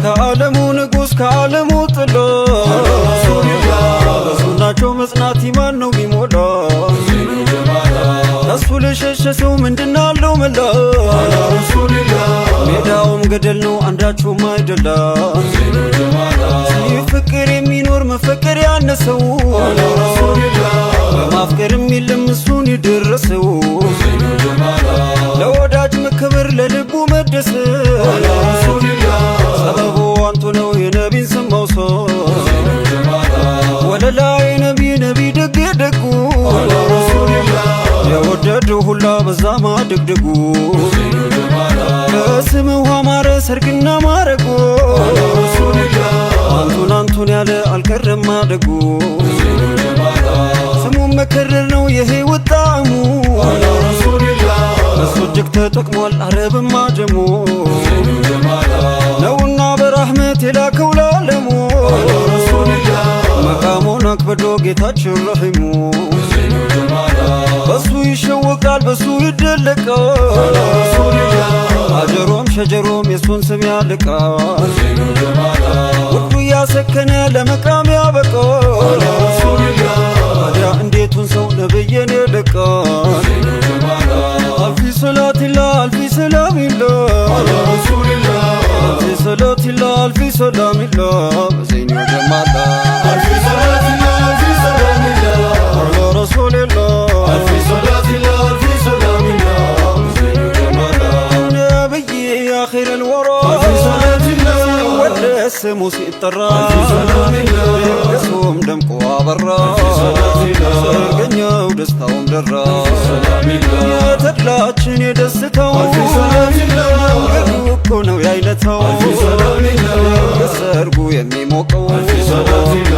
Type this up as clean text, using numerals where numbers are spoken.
ከዓለሙ ንጉሥ ከዓለሙ ጥሎ በሱናቸው መጽናት ኢማን ነው ቢሞላ እሱ ለሸሸ ሰው ምንድናለው መላ ሜዳውም ገደል ነው አንዳቸውም አይደላ ፍቅር የሚኖር መፈቀር ያነሰው በማፍቀርም የለም እሱን የደረሰው ለወዳጅ መከበር ለልቡ መደሰ ሰበቡ አንቱ ነው የነቢን ስም መውሰድ ወለላይ ነቢ ነቢ ደግ ደጉ የወደደው ሁላ በዛ ማደግደጉ በስምህ አማረ ሰርግና ማረጉ አንቱን አንቱን ያለ አልቀረም ማደጉ ስሙም መከረር ነው የህይወት ጣዕሙ እሱ እጅግ ተጠቅሟል አረብም አጀሙ ነውና በራህመት የላከው ለዓለሙ መቃሙን አክብዶ ጌታችን ረሒሙ በሱ ይሸወቃል በሱ ይደለቃል አጀሮም ሸጀሮም የሱን ስም ያልቃል ውዱ ያሰከነ ለመቃም ያበቃል ታዲያ እንዴቱን ሰው ነብየን ይልቃል አልፊ ሰላቲላ አልፊ ሰላሚላ አልፊ ሰላቲላ አልፊ ሰላሚላ በዘይኒው ጀማላ አልፊ ሰላቲላ አልፊ ሰላሚላ አላ ረሱሊላ አልፊ ሰላቲላ አልፊ ሰላሚላ በዘይኒው ጀማላ ነብይ አኺር الورى አልፊ ሰላቲላ ወደስ ሙሲ ተራ አልፊ ሰላሚላ የሱም ደምቆ አበራ አልፊ ሰላቲላ ሰርገኛው ደስታውም ደራ አልፊ ሰላሚላ የተድላችን የደስታው አልፊ ሰላሚላ እኮ ነው ያይለታው አልፊ ሰላሚላ የሰርጉ የሚሞቀው አልፊ ሰላሚላ